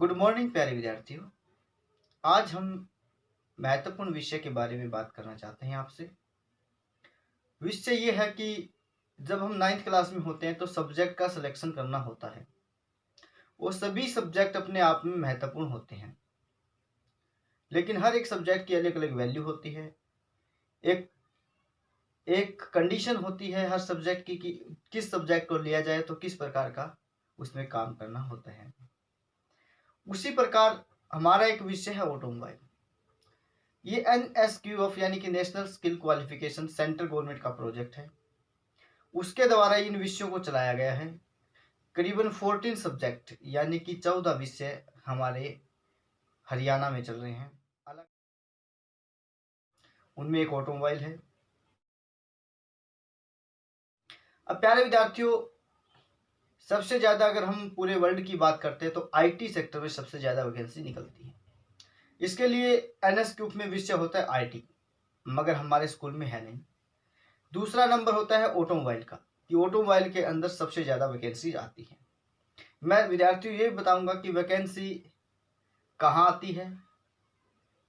Good morning प्यारे विद्यार्थियों। आज हम महत्वपूर्ण विषय के बारे में बात करना चाहते हैं आपसे। विषय ये है कि जब हम 9th क्लास में होते हैं तो सब्जेक्ट का सिलेक्शन करना होता है। वो सभी सब्जेक्ट अपने आप में महत्वपूर्ण होते हैं, लेकिन हर एक सब्जेक्ट की अलग अलग वैल्यू होती है। एक एक कंडीशन होती है हर सब्जेक्ट की कि किस सब्जेक्ट को लिया जाए तो किस प्रकार का उसमें काम करना होता है। उसी प्रकार हमारा एक विषय है ऑटोमोबाइल। ये NSQF यानी कि national skill qualification central government का प्रोजेक्ट है। उसके द्वारा इन विषयों को चलाया गया है। करीबन 14 सब्जेक्ट यानी कि 14 विषय हमारे हरियाणा में चल रहे हैं। अलग उनमें एक ऑटोमोबाइल है। अब प्यारे विद्यार्थियों, सबसे ज़्यादा अगर हम पूरे वर्ल्ड की बात करते हैं तो IT सेक्टर में सबसे ज़्यादा वैकेंसी निकलती है। इसके लिए NSQF में विषय होता है IT, मगर हमारे स्कूल में है नहीं। दूसरा नंबर होता है ऑटोमोबाइल का, कि ऑटोमोबाइल के अंदर सबसे ज़्यादा वैकेंसी आती है। मैं विद्यार्थियों ये बताऊंगा कि वैकेंसी कहाँ आती है,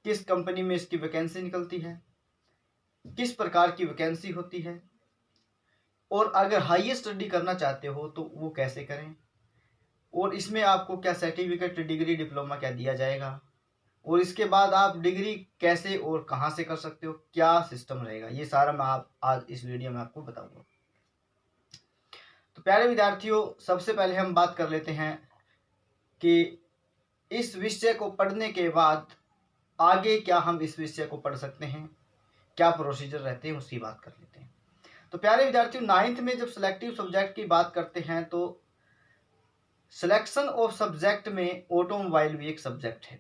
किस कंपनी में इसकी वैकेंसी निकलती है, किस प्रकार की वैकेंसी होती है, और अगर हाईएस्ट स्टडी करना चाहते हो तो वो कैसे करें, और इसमें आपको क्या सर्टिफिकेट, डिग्री, डिप्लोमा क्या दिया जाएगा, और इसके बाद आप डिग्री कैसे और कहाँ से कर सकते हो, क्या सिस्टम रहेगा, ये सारा मैं आज इस वीडियो में आपको बताऊंगा। तो प्यारे विद्यार्थियों, सबसे पहले हम बात कर लेते हैं कि इस विषय को पढ़ने के बाद आगे क्या हम इस विषय को पढ़ सकते हैं, क्या प्रोसीजर रहते हैं, उसकी बात कर लेते हैं। तो प्यारे विद्यार्थियों, 9th में जब सिलेक्टिव सब्जेक्ट की बात करते हैं तो सिलेक्शन ऑफ सब्जेक्ट में ऑटोमोबाइल भी एक सब्जेक्ट है।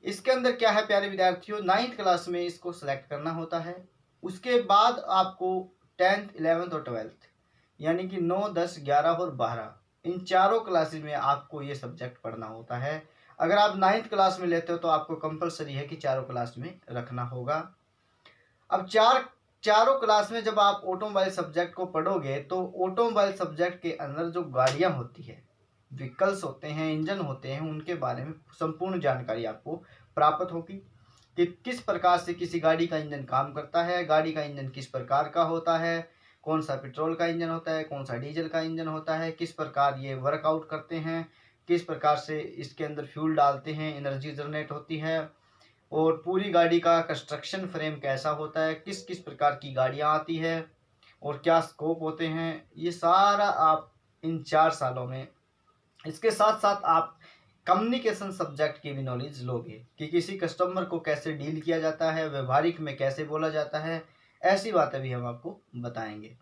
इसके अंदर क्या है प्यारे विद्यार्थियों, 9th क्लास में इसको सिलेक्ट करना होता है। उसके बाद आपको 10th, 11th और 12th यानी कि 9, 10, 11 और 12 इन चारों क्लासेस में आपको ये सब्जेक्ट पढ़ना होता है। अगर आप 9th क्लास में लेते हो तो आपको कंपलसरी है कि चारों क्लास में रखना होगा। अब चारों क्लास में जब आप ऑटोमोबाइल सब्जेक्ट को पढ़ोगे तो ऑटोमोबाइल सब्जेक्ट के अंदर जो गाड़ियां होती है, व्हीकल्स होते हैं, इंजन होते हैं, उनके बारे में संपूर्ण जानकारी आपको प्राप्त होगी कि किस प्रकार से किसी गाड़ी का इंजन काम करता है, गाड़ी का इंजन किस प्रकार का होता है, कौन सा पेट्रोल का इंजन होता है, कौन सा डीजल का इंजन होता है, किस प्रकार ये वर्कआउट करते हैं, किस प्रकार से इसके अंदर फ्यूल डालते हैं, एनर्जी जनरेट होती है, और पूरी गाड़ी का कंस्ट्रक्शन फ्रेम कैसा होता है, किस किस प्रकार की गाड़ियाँ आती है और क्या स्कोप होते हैं, ये सारा आप इन 4 सालों में, इसके साथ साथ आप कम्युनिकेशन सब्जेक्ट की भी नॉलेज लोगे कि किसी कस्टमर को कैसे डील किया जाता है, व्यवहारिक में कैसे बोला जाता है, ऐसी बातें भी हम आपको बताएंगे।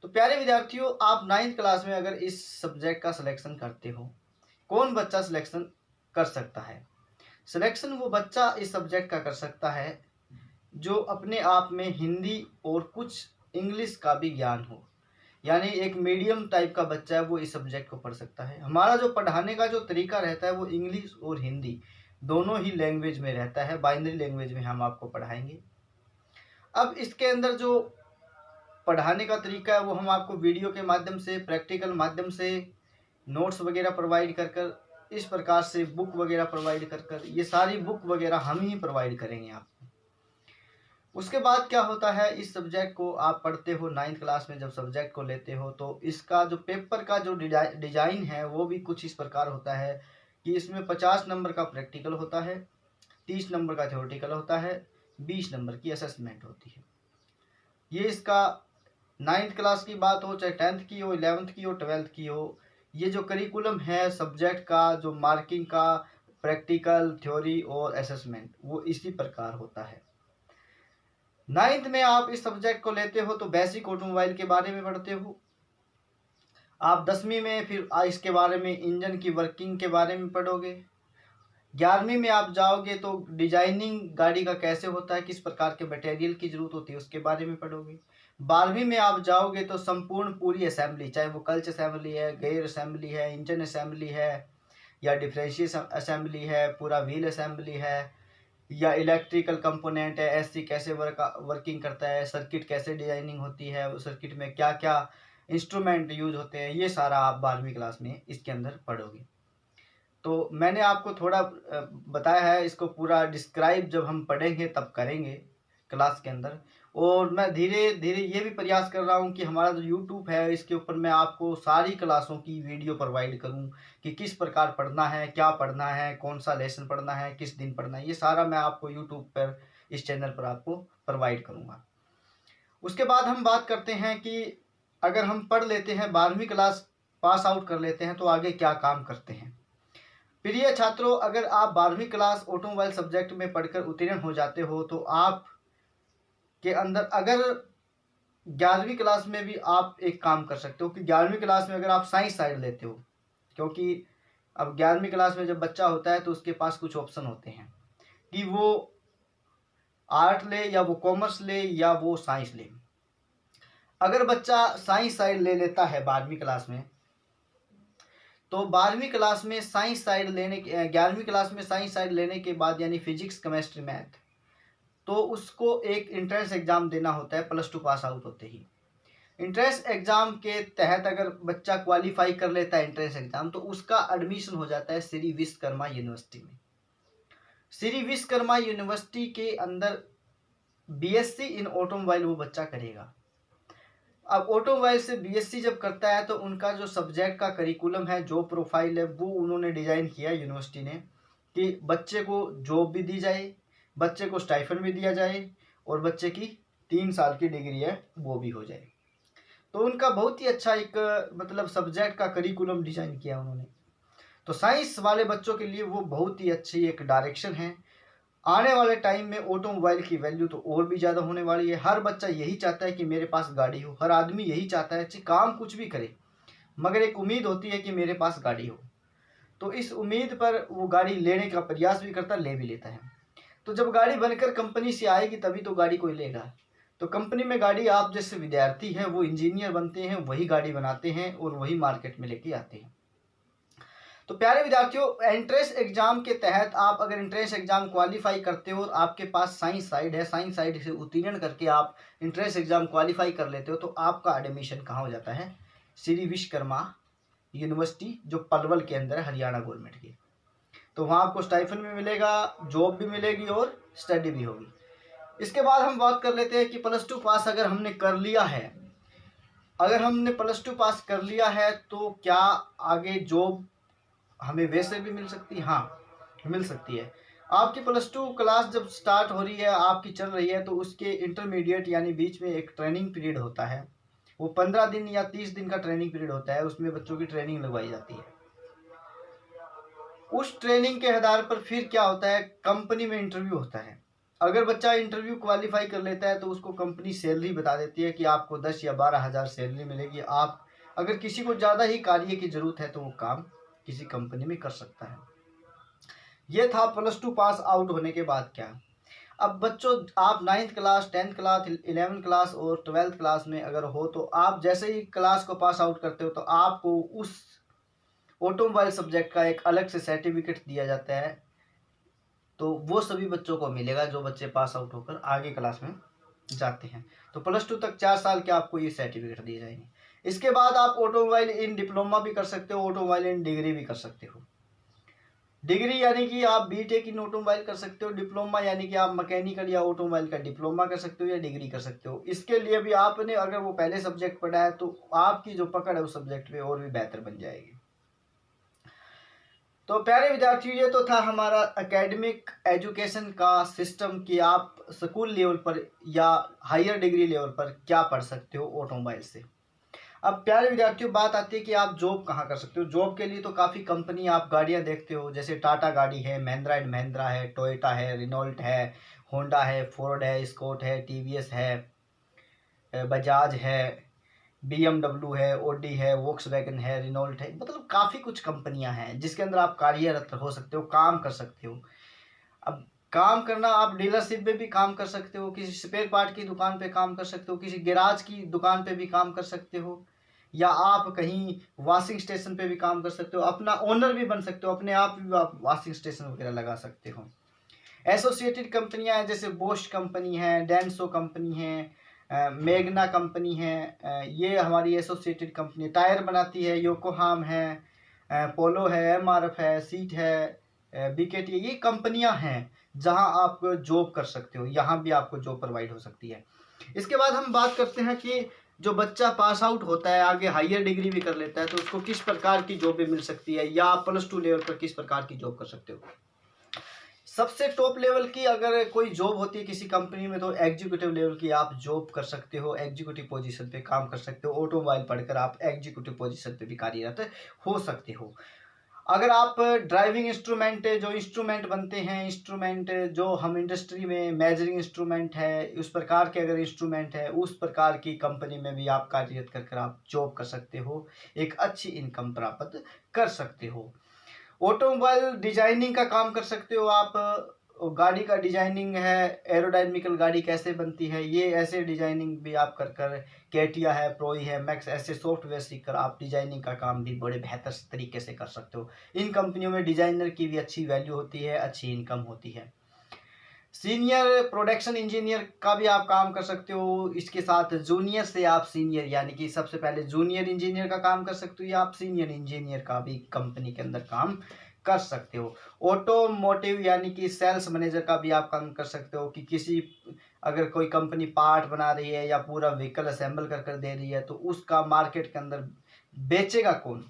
तो प्यारे विद्यार्थियों, आप 9th क्लास में अगर इस सब्जेक्ट का सिलेक्शन करते हो, कौन बच्चा सिलेक्शन कर सकता है? सिलेक्शन वो बच्चा इस सब्जेक्ट का कर सकता है जो अपने आप में हिंदी और कुछ इंग्लिश का भी ज्ञान हो, यानी एक मीडियम टाइप का बच्चा है वो इस सब्जेक्ट को पढ़ सकता है। हमारा जो पढ़ाने का जो तरीका रहता है वो इंग्लिश और हिंदी दोनों ही लैंग्वेज में रहता है, बाइनरी लैंग्वेज में हम आपको पढ़ाएंगे। अब इसके अंदर जो पढ़ाने का तरीका है वो हम आपको वीडियो के माध्यम से, प्रैक्टिकल माध्यम से, नोट्स वगैरह प्रोवाइड कर कर, इस प्रकार से बुक वगैरह प्रोवाइड कर कर, ये सारी बुक वगैरह हम ही प्रोवाइड करेंगे आपको। उसके बाद क्या होता है, इस सब्जेक्ट को आप पढ़ते हो 9th क्लास में, जब सब्जेक्ट को लेते हो तो इसका जो पेपर का जो डिजाइन है वो भी कुछ इस प्रकार होता है कि इसमें 50 नंबर का प्रैक्टिकल होता है, 30 नंबर का थ्योरेटिकल होता है, 20 नंबर की असेसमेंट होती है। ये इसका 9th क्लास की बात हो, चाहे 10th की हो, 11th की हो, 12th की हो, ये जो करिकुलम है सब्जेक्ट का, जो मार्किंग का, प्रैक्टिकल, थ्योरी और असेसमेंट, वो इसी प्रकार होता है। 9th में आप इस सब्जेक्ट को लेते हो तो बेसिक ऑटोमोबाइल के बारे में पढ़ते हो। आप 10वीं में फिर इसके बारे में, इंजन की वर्किंग के बारे में पढ़ोगे। 11वीं में आप जाओगे तो डिजाइनिंग गाड़ी का कैसे होता है, किस प्रकार के मटेरियल की जरूरत होती है, उसके बारे में पढ़ोगे। 12वीं में आप जाओगे तो संपूर्ण पूरी असेंबली, चाहे वो क्लच असेंबली है, गेयर असेंबली है, इंजन असेंबली है, या डिफरेंशियल असेंबली है, पूरा व्हील असेंबली है, या इलेक्ट्रिकल कंपोनेंट है, ऐसी कैसे वर्किंग करता है, सर्किट कैसे डिजाइनिंग होती है, उस सर्किट में क्या क्या इंस्ट्रूमेंट यूज होते हैं, ये सारा आप 12वीं क्लास में इसके अंदर पढ़ोगे। तो मैंने आपको थोड़ा बताया है, इसको पूरा डिस्क्राइब जब हम पढ़ेंगे तब करेंगे क्लास के अंदर। और मैं धीरे धीरे ये भी प्रयास कर रहा हूँ कि हमारा जो यूट्यूब है इसके ऊपर मैं आपको सारी क्लासों की वीडियो प्रोवाइड करूँ कि किस प्रकार पढ़ना है, क्या पढ़ना है, कौन सा लेसन पढ़ना है, किस दिन पढ़ना है, ये सारा मैं आपको यूट्यूब पर इस चैनल पर आपको प्रोवाइड करूँगा। उसके बाद हम बात करते हैं कि अगर हम पढ़ लेते हैं 12वीं क्लास पास आउट कर लेते हैं तो आगे क्या काम करते हैं। प्रिय छात्रों, अगर आप 12वीं क्लास ऑटोमोबाइल सब्जेक्ट में पढ़कर उत्तीर्ण हो जाते हो तो आप के अंदर अगर 11वीं क्लास में भी आप एक काम कर सकते हो कि 11वीं क्लास में अगर आप साइंस साइड लेते हो, क्योंकि अब 11वीं क्लास में जब बच्चा होता है तो उसके पास कुछ ऑप्शन होते हैं कि वो आर्ट ले या वो कॉमर्स ले या वो साइंस ले। अगर बच्चा साइंस साइड ले लेता है 12वीं क्लास में, तो 12वीं क्लास में साइंस साइड लेने के 11वीं क्लास में साइंस साइड लेने के बाद यानी फिजिक्स, केमिस्ट्री, मैथ, तो उसको एक एंट्रेंस एग्ज़ाम देना होता है +2 पास आउट होते ही। एंट्रेंस एग्ज़ाम के तहत अगर बच्चा क्वालिफाई कर लेता है एंट्रेंस एग्ज़ाम, तो उसका एडमिशन हो जाता है श्री विश्वकर्मा यूनिवर्सिटी में। श्री विश्वकर्मा यूनिवर्सिटी के अंदर बीएससी इन ऑटोमोबाइल वो बच्चा करेगा। अब ऑटोमोबाइल से बीएससी जब करता है तो उनका जो सब्जेक्ट का करिकुलम है, जो प्रोफाइल है, वो उन्होंने डिज़ाइन किया यूनिवर्सिटी ने कि बच्चे को जॉब भी दी जाए, बच्चे को स्टाइफंड भी दिया जाए और बच्चे की 3 साल की डिग्री है वो भी हो जाए। तो उनका बहुत ही अच्छा एक मतलब सब्जेक्ट का करिकुलम डिज़ाइन किया उन्होंने। तो साइंस वाले बच्चों के लिए वो बहुत ही अच्छी एक डायरेक्शन है। आने वाले टाइम में ऑटोमोबाइल की वैल्यू तो और भी ज़्यादा होने वाली है। हर बच्चा यही चाहता है कि मेरे पास गाड़ी हो, हर आदमी यही चाहता है, चाहे काम कुछ भी करे मगर एक उम्मीद होती है कि मेरे पास गाड़ी हो। तो इस उम्मीद पर वो गाड़ी लेने का प्रयास भी करता, ले भी लेता है। तो जब गाड़ी बनकर कंपनी से आएगी तभी तो गाड़ी कोई लेगा। तो कंपनी में गाड़ी आप जैसे विद्यार्थी हैं वो इंजीनियर बनते हैं, वही गाड़ी बनाते हैं और वही मार्केट में लेके आते हैं। तो प्यारे विद्यार्थियों, एंट्रेंस एग्जाम के तहत आप अगर एंट्रेंस एग्जाम क्वालिफाई करते हो और आपके पास साइंस साइड है, साइंस साइड से उत्तीर्ण करके आप एंट्रेंस एग्जाम क्वालिफाई कर लेते हो, तो आपका एडमिशन कहाँ हो जाता है? श्री विश्वकर्मा यूनिवर्सिटी, जो पलवल के अंदर है, हरियाणा गवर्नमेंट की। तो वहाँ आपको स्टाइफन भी मिलेगा, जॉब भी मिलेगी और स्टडी भी होगी। इसके बाद हम बात कर लेते हैं कि +2 पास अगर हमने कर लिया है, अगर हमने +2 पास कर लिया है तो क्या आगे जॉब हमें वैसे भी मिल सकती है? हाँ, मिल सकती है। आपकी +2 क्लास जब स्टार्ट हो रही है, आपकी चल रही है, तो उसके इंटरमीडिएट यानी बीच में एक ट्रेनिंग पीरियड होता है। वो 15 दिन या 30 दिन का ट्रेनिंग पीरियड होता है, उसमें बच्चों की ट्रेनिंग लगवाई जाती है। उस ट्रेनिंग के आधार पर फिर क्या होता है, कंपनी में इंटरव्यू होता है। अगर बच्चा इंटरव्यू क्वालिफाई कर लेता है तो उसको कंपनी सैलरी बता देती है कि आपको 10 या 12 हज़ार सैलरी मिलेगी। आप अगर किसी को ज़्यादा ही कार्य की ज़रूरत है तो वो काम किसी कंपनी में कर सकता है। ये था +2 पास आउट होने के बाद क्या। अब बच्चों, आप 9th class, 10th class, 11th class और 12th क्लास में अगर हो तो आप जैसे ही क्लास को पास आउट करते हो तो आपको उस ऑटोमोबाइल सब्जेक्ट का एक अलग से सर्टिफिकेट दिया जाता है। तो वो सभी बच्चों को मिलेगा जो बच्चे पास आउट होकर आगे क्लास में जाते हैं। तो +2 तक 4 साल के आपको ये सर्टिफिकेट दिए जाएंगे। इसके बाद आप ऑटोमोबाइल इन डिप्लोमा भी कर सकते हो, ऑटोमोबाइल इन डिग्री भी कर सकते हो। डिग्री यानी कि आप बीटेक इन ऑटोमोबाइल कर सकते हो, डिप्लोमा यानी कि आप मैकेनिकल या ऑटोमोबाइल का डिप्लोमा कर सकते हो या डिग्री कर सकते हो। इसके लिए भी आपने अगर वो पहले सब्जेक्ट पढ़ा है तो आपकी जो पकड़ है उस सब्जेक्ट पे और भी बेहतर बन जाएगी। तो प्यारे विद्यार्थियों, ये तो था हमारा एकेडमिक एजुकेशन का सिस्टम कि आप स्कूल लेवल पर या हायर डिग्री लेवल पर क्या पढ़ सकते हो ऑटोमोबाइल से। अब प्यारे विद्यार्थियों, बात आती है कि आप जॉब कहाँ कर सकते हो। जॉब के लिए तो काफ़ी कंपनी, आप गाड़ियाँ देखते हो, जैसे टाटा गाड़ी है, महिंद्रा एंड महिंद्रा है, टोयोटा है, रिनॉल्ट है, होंडा है, फोर्ड है, स्कॉट है, टीवीएस है, बजाज है, BMW है, ऑडी है, वोक्सवैगन है, रिनॉल्ट है, मतलब काफ़ी कुछ कंपनियां हैं जिसके अंदर आप कार्यरत हो सकते हो, काम कर सकते हो। अब काम करना, आप डीलरशिप में भी काम कर सकते हो, किसी स्पेयर पार्ट की दुकान पे काम कर सकते हो, किसी गैराज की दुकान पे भी काम कर सकते हो, या आप कहीं वॉशिंग स्टेशन पे भी काम कर सकते हो, अपना ओनर भी बन सकते हो, अपने आप भी आप वॉशिंग स्टेशन वगैरह लगा सकते हो। एसोसिएटेड कंपनियां हैं, जैसे बोश कंपनी है, डेंसो कंपनी है, मेगना कंपनी है, ये हमारी एसोसिएटेड कंपनी टायर बनाती है, योकोहाम है, पोलो है, एमआरएफ है, सीट है, बीकेटी, ये कंपनियां हैं जहां आप जॉब कर सकते हो, यहाँ भी आपको जॉब प्रोवाइड हो सकती है। इसके बाद हम बात करते हैं कि जो बच्चा पास आउट होता है, आगे हायर डिग्री भी कर लेता है, तो उसको किस प्रकार की जॉब भी मिल सकती है, या आप +2 लेवल पर किस प्रकार की जॉब कर सकते हो। सबसे टॉप लेवल की अगर कोई जॉब होती है किसी कंपनी में, तो एग्जीक्यूटिव लेवल की आप जॉब कर सकते हो, एग्जीक्यूटिव पोजीशन पे काम कर सकते हो। ऑटोमोबाइल पढ़कर आप एग्जीक्यूटिव पोजीशन पे भी कार्यरत हो सकते हो। अगर आप ड्राइविंग इंस्ट्रूमेंट, जो इंस्ट्रूमेंट बनते हैं, इंस्ट्रूमेंट जो हम इंडस्ट्री में मेजरिंग इंस्ट्रूमेंट है, उस प्रकार के अगर इंस्ट्रूमेंट है, उस प्रकार की कंपनी में भी आप कार्यरत कर आप जॉब कर सकते हो, एक अच्छी इनकम प्राप्त कर सकते हो। ऑटोमोबाइल डिजाइनिंग का काम कर सकते हो आप, गाड़ी का डिजाइनिंग है, एरोडायनेमिकल गाड़ी कैसे बनती है, ये ऐसे डिजाइनिंग भी आप कर कर, कैटिया है, प्रोई है, मैक्स, ऐसे सॉफ्टवेयर सीखकर आप डिजाइनिंग का काम भी बड़े बेहतर तरीके से कर सकते हो। इन कंपनियों में डिजाइनर की भी अच्छी वैल्यू होती है, अच्छी इनकम होती है। सीनियर प्रोडक्शन इंजीनियर का भी आप काम कर सकते हो। इसके साथ जूनियर से आप सीनियर, यानी कि सबसे पहले जूनियर इंजीनियर का काम कर सकते हो, या आप सीनियर इंजीनियर का भी कंपनी के अंदर काम कर सकते हो। ऑटोमोटिव यानी कि सेल्स मैनेजर का भी आप काम कर सकते हो, कि किसी अगर कोई कंपनी पार्ट बना रही है या पूरा व्हीकल असेंबल कर कर दे रही है, तो उसका मार्केट के अंदर बेचेगा कौन,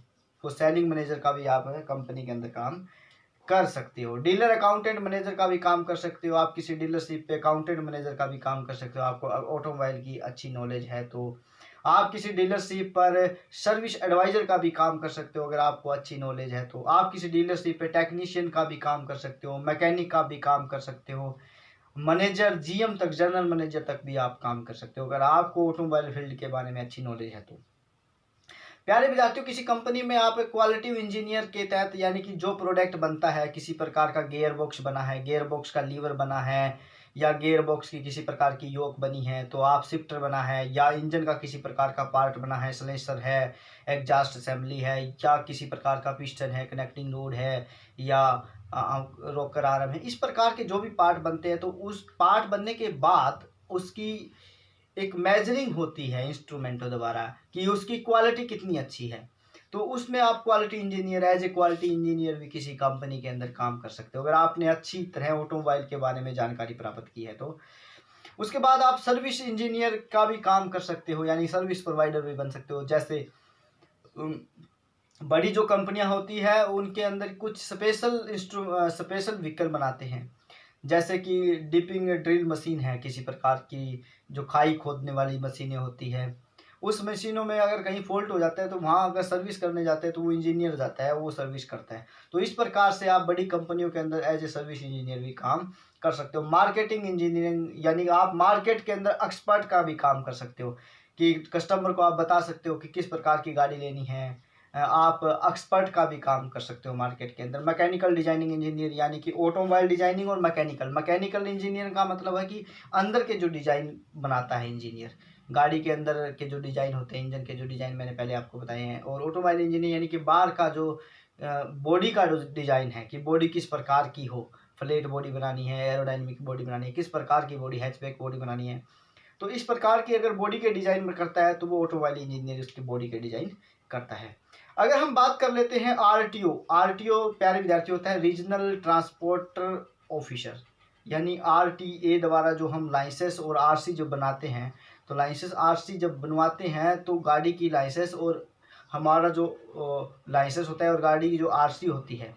तो सेलिंग मैनेजर का भी आप कंपनी के अंदर काम कर सकते हो। डीलर अकाउंटेंट मैनेजर का भी काम कर सकते हो, आप किसी डीलरशिप पे अकाउंटेंट मैनेजर का भी काम कर सकते हो। आपको ऑटोमोबाइल की अच्छी नॉलेज है तो आप किसी डीलरशिप पर सर्विस एडवाइजर का भी काम कर सकते हो। अगर आपको अच्छी नॉलेज है तो आप किसी डीलरशिप पे टेक्नीशियन का भी काम कर सकते हो, मैकेनिक का भी काम कर सकते हो, मैनेजर, जीएम तक, जनरल मैनेजर तक भी आप काम कर सकते हो, अगर आपको ऑटोमोबाइल फील्ड के बारे में अच्छी नॉलेज है तो। प्यारे विद्यार्थियों, किसी कंपनी में आप क्वालिटी इंजीनियर के तहत, यानी कि जो प्रोडक्ट बनता है, किसी प्रकार का गियर बॉक्स बना है, गियर बॉक्स का लीवर बना है, या गियर बॉक्स की किसी प्रकार की योक बनी है, तो आप शिफ्टर बना है, या इंजन का किसी प्रकार का पार्ट बना है, सलेंसर है, एग्जॉस्ट असेंबली है, या किसी प्रकार का पिस्टन है, कनेक्टिंग रोड है, या रोकर आर्म है, इस प्रकार के जो भी पार्ट बनते हैं, तो उस पार्ट बनने के बाद उसकी एक मेजरिंग होती है इंस्ट्रूमेंटों द्वारा कि उसकी क्वालिटी कितनी अच्छी है। तो उसमें आप quality engineer, as a quality engineer भी किसी कंपनी के अंदर काम कर सकते हो, अगर आपने अच्छी तरह ऑटोमोबाइल के बारे में जानकारी प्राप्त की है तो। उसके बाद आप सर्विस इंजीनियर का भी काम कर सकते हो, यानी सर्विस प्रोवाइडर भी बन सकते हो। जैसे बड़ी जो कंपनियां होती है उनके अंदर कुछ स्पेशल व्हीकल बनाते हैं, जैसे कि डिपिंग ड्रिल मशीन है, किसी प्रकार की जो खाई खोदने वाली मशीनें होती है, उस मशीनों में अगर कहीं फॉल्ट हो जाता है तो वहाँ अगर सर्विस करने जाते हैं तो वो इंजीनियर जाता है, वो सर्विस करता है। तो इस प्रकार से आप बड़ी कंपनियों के अंदर एज ए सर्विस इंजीनियर भी काम कर सकते हो। मार्केटिंग इंजीनियरिंग, यानी आप मार्केट के अंदर एक्सपर्ट का भी काम कर सकते हो, कि कस्टमर को आप बता सकते हो कि किस प्रकार की गाड़ी लेनी है। आप एक्सपर्ट का भी काम कर सकते हो मार्केट के अंदर। मैकेनिकल डिजाइनिंग इंजीनियर, यानी कि ऑटोमोबाइल डिजाइनिंग और मैकेनिकल इंजीनियर का मतलब है कि अंदर के जो डिजाइन बनाता है इंजीनियर, गाड़ी के अंदर के जो डिजाइन होते हैं, इंजन के जो डिजाइन मैंने पहले आपको बताए हैं। और ऑटोमोबाइल इंजीनियर यानी कि बाहर का जो बॉडी का जो डिजाइन है, कि बॉडी किस प्रकार की हो, फ्लैट बॉडी बनानी है, एरोडायनेमिक बॉडी बनानी है, किस प्रकार की बॉडी, हैचबैक बॉडी बनानी है, तो इस प्रकार की अगर बॉडी के डिजाइन में करता है तो वो ऑटोमोबाइल इंजीनियर उसकी बॉडी के डिजाइन करता है। अगर हम बात कर लेते हैं आरटीओ, प्यारे विद्यार्थी होता है रीजनल ट्रांसपोर्टर ऑफिसर, यानी आरटीए द्वारा जो हम लाइसेंस और आरसी जो बनाते हैं, तो लाइसेंस आरसी जब बनवाते हैं तो गाड़ी की लाइसेंस और हमारा जो लाइसेंस होता है और गाड़ी की जो आरसी होती है,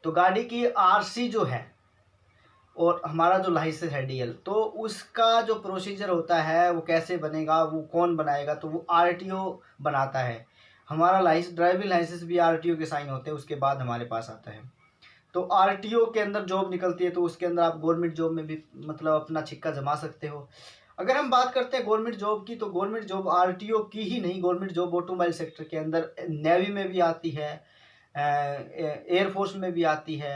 तो गाड़ी की आरसी जो है और हमारा जो लाइसेंस है डीएल, तो उसका जो प्रोसीजर होता है वो कैसे बनेगा, वो कौन बनाएगा, तो वो आरटीओ बनाता है। हमारा ड्राइविंग लाइसेंस भी आरटीओ के साइन होते हैं, उसके बाद हमारे पास आता है। तो आरटीओ के अंदर जॉब निकलती है, तो उसके अंदर आप गवर्नमेंट जॉब में भी मतलब अपना छिक्का जमा सकते हो। अगर हम बात करते हैं गवर्नमेंट जॉब की, तो गवर्नमेंट जॉब आरटीओ की ही नहीं, गवर्नमेंट जॉब ऑटोमोबाइल सेक्टर के अंदर नेवी में भी आती है, एयरफोर्स में भी आती है,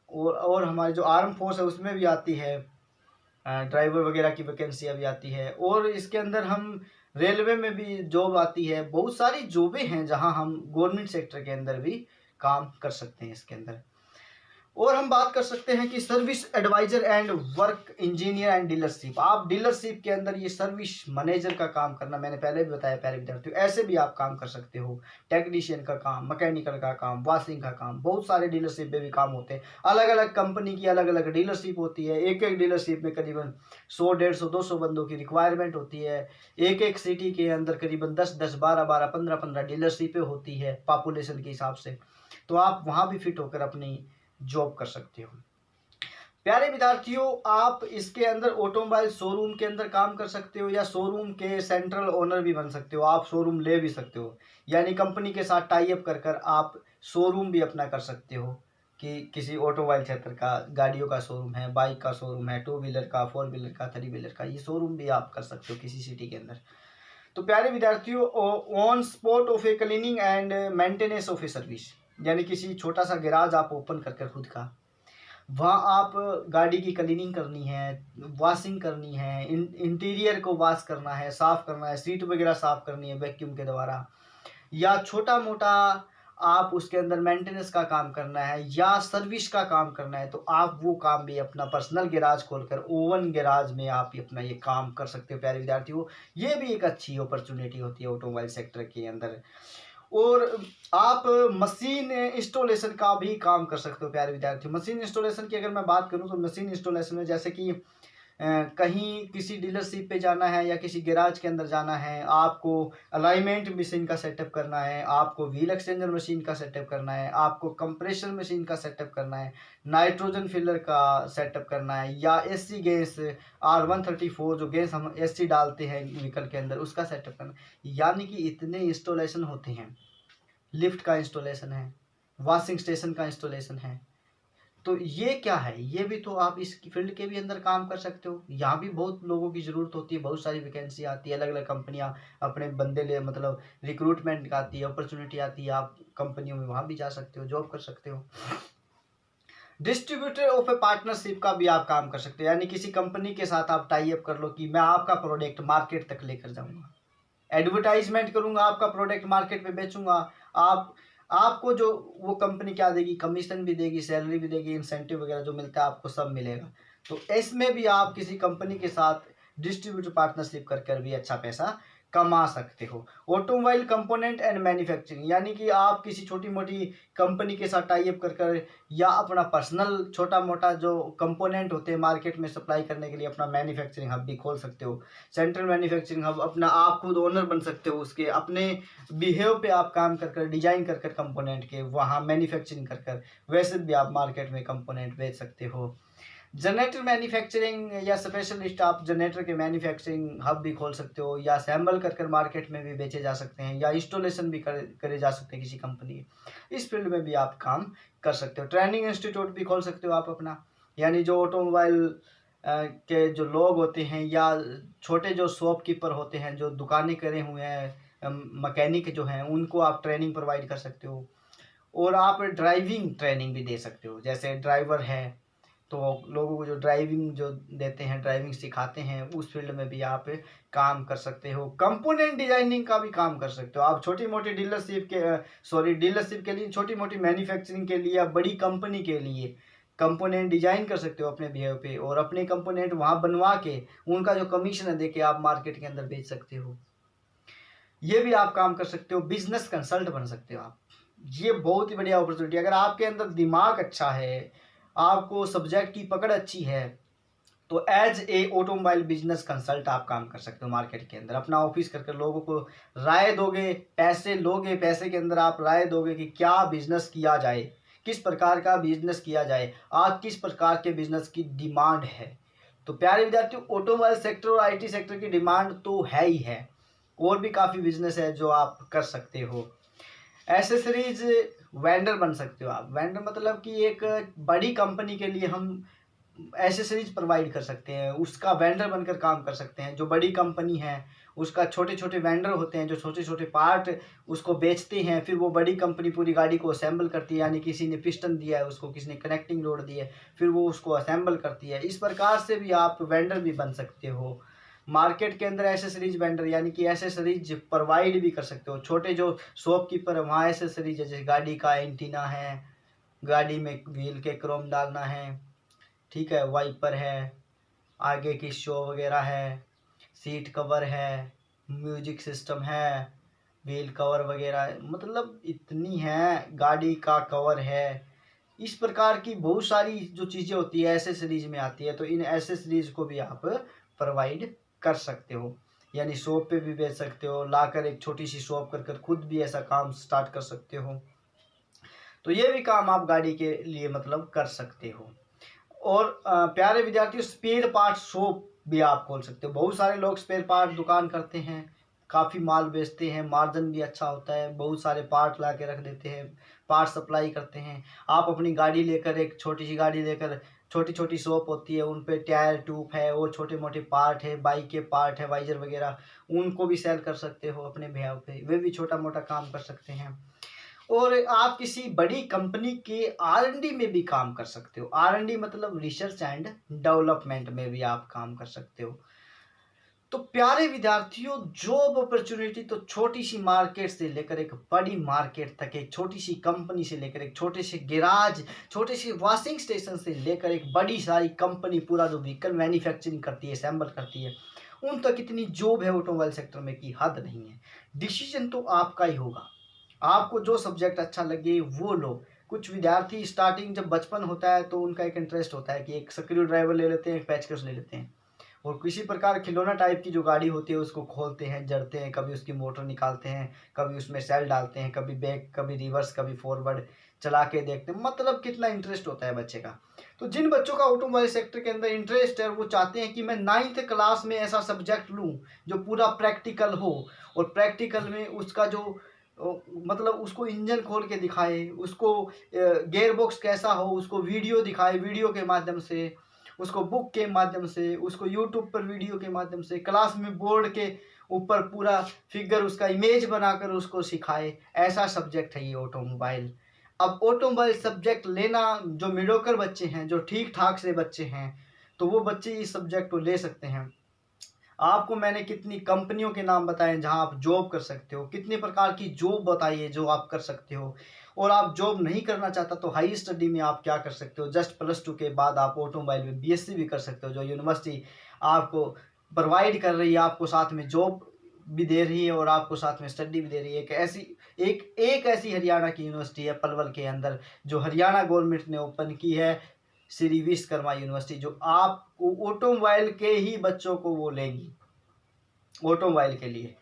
और हमारी जो आर्म फोर्स है उसमें भी आती है, ड्राइवर वगैरह की वैकेंसियाँ भी आती है। और इसके अंदर हम रेलवे में भी जॉब आती है, बहुत सारी जॉबें हैं जहां हम गवर्नमेंट सेक्टर के अंदर भी काम कर सकते हैं इसके अंदर। और हम बात कर सकते हैं कि service advisor and work engineer and dealership. आप डीलरशिप के अंदर ये सर्विस मैनेजर का काम करना, मैंने पहले भी बताया प्यारे विद्यार्थियों, ऐसे भी आप काम कर सकते हो। टेक्नीशियन का काम, मैकेनिकल का काम, वॉशिंग का काम, बहुत सारे डीलरशिप में भी काम होते हैं। अलग अलग कंपनी की अलग अलग डीलरशिप होती है। एक एक डीलरशिप में करीबन 100, 150, 200 बंदों की रिक्वायरमेंट होती है। एक एक सिटी के अंदर करीबन 10-10, 12-12, 15-15 डीलरशिपें होती है पॉपुलेशन के हिसाब से। तो आप वहाँ भी फिट होकर अपनी जॉब कर सकते हो। प्यारे विद्यार्थियों, आप इसके अंदर ऑटोमोबाइल शोरूम के अंदर काम कर सकते हो या शोरूम के सेंट्रल ओनर भी बन सकते हो। आप शोरूम ले भी सकते हो, यानी कंपनी के साथ टाई अप कर कर आप शोरूम भी अपना कर सकते हो कि किसी ऑटोमोबाइल क्षेत्र का, गाड़ियों का शोरूम है, बाइक का शोरूम है, 2 व्हीलर का, 4 व्हीलर का, 3 व्हीलर का, ये शोरूम भी आप कर सकते हो किसी सिटी के अंदर। तो प्यारे विद्यार्थियों, on spot of A cleaning and maintenance of a service, यानी किसी छोटा सा गैराज आप ओपन कर खुद का, वहाँ आप गाड़ी की क्लीनिंग करनी है, वॉशिंग करनी है, इंटीरियर को वॉश करना है, साफ़ करना है, सीट वगैरह साफ़ करनी है वैक्यूम के द्वारा, या छोटा मोटा आप उसके अंदर मेंटेनेंस का काम करना है या सर्विस का काम करना है, तो आप वो काम भी अपना पर्सनल गैराज खोलकर, ओवन गैराज में आप अपना ये काम कर सकते हो। प्यारे विद्यार्थियों, ये भी एक अच्छी अपॉर्चुनिटी होती है ऑटोमोबाइल सेक्टर के अंदर। और आप मशीन इंस्टॉलेशन का भी काम कर सकते हो। प्यारे विद्यार्थियों, मशीन इंस्टॉलेशन की अगर मैं बात करूं तो मशीन इंस्टॉलेशन में जैसे कि कहीं किसी डीलरशिप पे जाना है या किसी गैराज के अंदर जाना है, आपको अलाइनमेंट मशीन का सेटअप करना है, आपको व्हील एक्सचेंजर मशीन का सेटअप करना है, आपको कंप्रेशर मशीन का सेटअप करना है, नाइट्रोजन फिलर का सेटअप करना है, या एसी गैस R134 जो गैस हम एसी डालते हैं व्हीकल के अंदर, उसका सेटअप करना है। यानी कि इतने इंस्टॉलेशन होते हैं। लिफ्ट का इंस्टॉलेशन है, वॉशिंग स्टेशन का इंस्टॉलेशन है। तो ये क्या है, ये भी तो आप इस फील्ड के भी अंदर काम कर सकते हो। यहाँ भी बहुत लोगों की ज़रूरत होती है, बहुत सारी वैकेंसी आती है, अलग अलग कंपनियाँ अपने बंदे ले, मतलब रिक्रूटमेंट आती है, अपॉर्चुनिटी आती है, आप कंपनियों में वहाँ भी जा सकते हो, जॉब कर सकते हो। डिस्ट्रीब्यूटर ऑफ ए पार्टनरशिप का भी आप काम कर सकते हो, यानी किसी कंपनी के साथ आप टाई अप कर लो कि मैं आपका प्रोडक्ट मार्केट तक लेकर जाऊँगा, एडवर्टाइजमेंट करूँगा, आपका प्रोडक्ट मार्केट में बेचूँगा। आपको जो वो कंपनी क्या देगी, कमीशन भी देगी, सैलरी भी देगी, इंसेंटिव वगैरह जो मिलता है आपको सब मिलेगा। तो इसमें भी आप किसी कंपनी के साथ डिस्ट्रीब्यूटर पार्टनरशिप कर भी अच्छा पैसा कमा सकते हो। ऑटोमोबाइल कंपोनेंट एंड मैन्युफैक्चरिंग, यानी कि आप किसी छोटी मोटी कंपनी के साथ टाई अप कर या अपना पर्सनल छोटा मोटा जो कंपोनेंट होते हैं मार्केट में सप्लाई करने के लिए अपना मैन्युफैक्चरिंग हब भी खोल सकते हो। सेंट्रल मैन्युफैक्चरिंग हब अपना, आप खुद ओनर बन सकते हो उसके, अपने बिहेव पे आप काम कर डिजाइन कर कंपोनेंट के वहाँ मैन्युफैक्चरिंग कर वैसे भी आप मार्केट में कंपोनेंट बेच सकते हो। जनरेटर मैन्युफैक्चरिंग या स्पेशलिस्ट, आप जनरेटर के मैन्युफैक्चरिंग हब भी खोल सकते हो, या असेंबल कर मार्केट में भी बेचे जा सकते हैं, या इंस्टॉलेशन भी करे जा सकते हैं किसी कंपनी के। इस फील्ड में भी आप काम कर सकते हो। ट्रेनिंग इंस्टीट्यूट भी खोल सकते हो आप अपना, यानी जो ऑटोमोबाइल के जो लोग होते हैं या छोटे जो शॉपकीपर होते हैं जो दुकानें करे हुए हैं, मैकेनिक जो हैं, उनको आप ट्रेनिंग प्रोवाइड कर सकते हो। और आप ड्राइविंग ट्रेनिंग भी दे सकते हो, जैसे ड्राइवर है तो लोगों को जो ड्राइविंग जो देते हैं, ड्राइविंग सिखाते हैं, उस फील्ड में भी आप काम कर सकते हो। कंपोनेंट डिजाइनिंग का भी काम कर सकते हो आप, छोटी मोटी डीलरशिप के लिए, छोटी मोटी मैन्युफैक्चरिंग के लिए या बड़ी कंपनी के लिए कंपोनेंट डिजाइन कर सकते हो अपने बिहेव पे, और अपने कंपोनेंट वहाँ बनवा के उनका जो कमीशन है दे के आप मार्केट के अंदर बेच सकते हो। ये भी आप काम कर सकते हो। बिजनेस कंसल्ट बन सकते हो आप, ये बहुत ही बढ़िया अपॉर्चुनिटी। अगर आपके अंदर दिमाग अच्छा है, आपको सब्जेक्ट की पकड़ अच्छी है, तो as a automobile business consult आप काम कर सकते हो मार्केट के अंदर। अपना ऑफिस करके लोगों को राय दोगे, पैसे लोगे, पैसे के अंदर आप राय दोगे कि क्या बिजनेस किया जाए, किस प्रकार का बिजनेस किया जाए, आज किस प्रकार के बिजनेस की डिमांड है। तो प्यारे विद्यार्थियों, ऑटोमोबाइल सेक्टर और आईटी सेक्टर की डिमांड तो है ही है, और भी काफ़ी बिजनेस है जो आप कर सकते हो। एसेसरीज वेंडर बन सकते हो आप। वेंडर मतलब कि एक बड़ी कंपनी के लिए हम एसेसरीज प्रोवाइड कर सकते हैं, उसका वेंडर बनकर काम कर सकते हैं। जो बड़ी कंपनी है उसका छोटे छोटे वेंडर होते हैं जो छोटे छोटे पार्ट उसको बेचते हैं, फिर वो बड़ी कंपनी पूरी गाड़ी को असेंबल करती है, यानी किसी ने पिस्टन दिया है उसको, किसी ने कनेक्टिंग रोड दी है, फिर वो उसको असेंबल करती है। इस प्रकार से भी आप वेंडर भी बन सकते हो मार्केट के अंदर। एसेसरीज वेंडर यानी कि एसेसरीज प्रोवाइड भी कर सकते हो। छोटे जो शॉपकीपर है वहाँ एसेसरीज, जैसे गाड़ी का एंटीना है, गाड़ी में व्हील के क्रोम डालना है, ठीक है, वाइपर है, आगे की शो वगैरह है, सीट कवर है, म्यूजिक सिस्टम है, व्हील कवर वगैरह है, मतलब इतनी है, गाड़ी का कवर है। इस प्रकार की बहुत सारी जो चीज़ें होती है एसेसरीज में आती है, तो इन एसेसरीज को भी आप प्रोवाइड कर सकते हो, यानी शॉप पे भी बेच सकते हो, लाकर एक छोटी सी शॉप कर खुद भी ऐसा काम स्टार्ट कर सकते हो। तो ये भी काम आप गाड़ी के लिए मतलब कर सकते हो। और प्यारे विद्यार्थियों, स्पेयर पार्ट शॉप भी आप खोल सकते हो। बहुत सारे लोग स्पेयर पार्ट दुकान करते हैं, काफ़ी माल बेचते हैं, मार्जिन भी अच्छा होता है, बहुत सारे पार्ट ला के रख देते हैं, पार्ट सप्लाई करते हैं। आप अपनी गाड़ी लेकर, एक छोटी सी गाड़ी लेकर, छोटी छोटी शॉप होती है, उन पे टायर ट्यूब है, वो छोटे मोटे पार्ट है, बाइक के पार्ट है, वाइजर वगैरह, उनको भी सेल कर सकते हो अपने भैया पे, वे भी छोटा मोटा काम कर सकते हैं। और आप किसी बड़ी कंपनी के R&D में भी काम कर सकते हो। R&D मतलब रिसर्च एंड डेवलपमेंट में भी आप काम कर सकते हो। तो प्यारे विद्यार्थियों, जॉब अपॉर्चुनिटी तो छोटी सी मार्केट से लेकर एक बड़ी मार्केट तक, एक छोटी सी कंपनी से लेकर एक छोटे से गैराज, छोटे से वॉशिंग स्टेशन से लेकर एक बड़ी सारी कंपनी, पूरा जो व्हीकल मैन्युफैक्चरिंग करती है, असेंबल करती है, उन तक इतनी जॉब है ऑटोमोबाइल सेक्टर में कि हद नहीं है। डिसीजन तो आपका ही होगा, आपको जो सब्जेक्ट अच्छा लगे वो लो। कुछ विद्यार्थी स्टार्टिंग जब बचपन होता है तो उनका एक इंटरेस्ट होता है कि एक स्क्रू ड्राइवर ले लेते हैं, एक पेचकस ले लेते हैं, और किसी प्रकार खिलौना टाइप की जो गाड़ी होती है उसको खोलते हैं, जड़ते हैं, कभी उसकी मोटर निकालते हैं, कभी उसमें सेल डालते हैं, कभी बैक, कभी रिवर्स, कभी फॉरवर्ड चला के देखते हैं। मतलब कितना इंटरेस्ट होता है बच्चे का। तो जिन बच्चों का ऑटोमोबाइल सेक्टर के अंदर इंटरेस्ट है, वो चाहते हैं कि मैं 9th क्लास में ऐसा सब्जेक्ट लूँ जो पूरा प्रैक्टिकल हो, और प्रैक्टिकल में उसका जो मतलब उसको इंजन खोल के दिखाए, उसको गेयर बॉक्स कैसा हो उसको वीडियो दिखाए, वीडियो के माध्यम से, उसको बुक के माध्यम से, उसको यूट्यूब पर वीडियो के माध्यम से, क्लास में बोर्ड के ऊपर पूरा फिगर उसका इमेज बनाकर उसको सिखाए। ऐसा सब्जेक्ट है ये ऑटोमोबाइल। अब ऑटोमोबाइल सब्जेक्ट लेना जो मीडियोकर बच्चे हैं, जो ठीक ठाक से बच्चे हैं, तो वो बच्चे इस सब्जेक्ट को ले सकते हैं। आपको मैंने कितनी कंपनियों के नाम बताए जहां आप जॉब कर सकते हो, कितने प्रकार की जॉब बताई है जो आप कर सकते हो। और आप जॉब नहीं करना चाहता तो हाई स्टडी में आप क्या कर सकते हो, जस्ट +2 के बाद आप ऑटोमोबाइल में BSc भी कर सकते हो, जो यूनिवर्सिटी आपको प्रोवाइड कर रही है, आपको साथ में जॉब भी दे रही है और आपको साथ में स्टडी भी दे रही है। एक ऐसी हरियाणा की यूनिवर्सिटी है पलवल के अंदर, जो हरियाणा गवर्नमेंट ने ओपन की है, श्री विश्वकर्मा यूनिवर्सिटी, जो आपको ऑटोमोबाइल के ही बच्चों को वो लेगी ऑटोमोबाइल के लिए।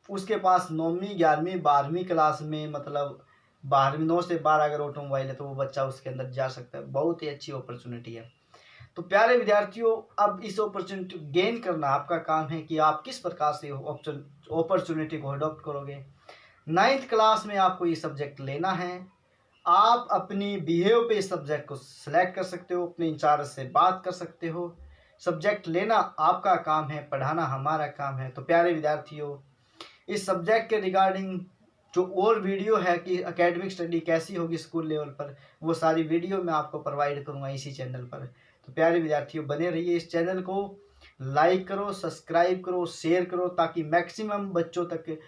उसके पास 9वीं 11वीं 12वीं क्लास में, मतलब 12वीं 9 से 12 अगर ऑटोमोबाइल है तो वो बच्चा उसके अंदर जा सकता है। बहुत ही अच्छी अपॉर्चुनिटी है। तो प्यारे विद्यार्थियों, अब इस अपॉर्चुनिटी गेन करना आपका काम है कि आप किस प्रकार से अपॉर्चुनिटी को अडॉप्ट करोगे। 9th क्लास में आपको ये सब्जेक्ट लेना है। आप अपनी बिहेव पे इस सब्जेक्ट को सिलेक्ट कर सकते हो, अपने इंचार्ज से बात कर सकते हो। सब्जेक्ट लेना आपका काम है, पढ़ाना हमारा काम है। तो प्यारे विद्यार्थियों, इस सब्जेक्ट के रिगार्डिंग जो और वीडियो है कि एकेडमिक स्टडी कैसी होगी स्कूल लेवल पर, वो सारी वीडियो मैं आपको प्रोवाइड करूँगा इसी चैनल पर। तो प्यारे विद्यार्थियों, बने रहिए, इस चैनल को लाइक करो, सब्सक्राइब करो, शेयर करो, ताकि मैक्सिमम बच्चों तक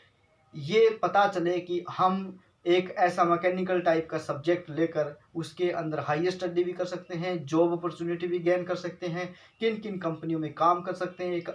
ये पता चले कि हम एक ऐसा मैकेनिकल टाइप का सब्जेक्ट लेकर उसके अंदर हाई स्टडी भी कर सकते हैं, जॉब अपॉर्चुनिटी भी गेन कर सकते हैं, किन किन कंपनियों में काम कर सकते हैं, एक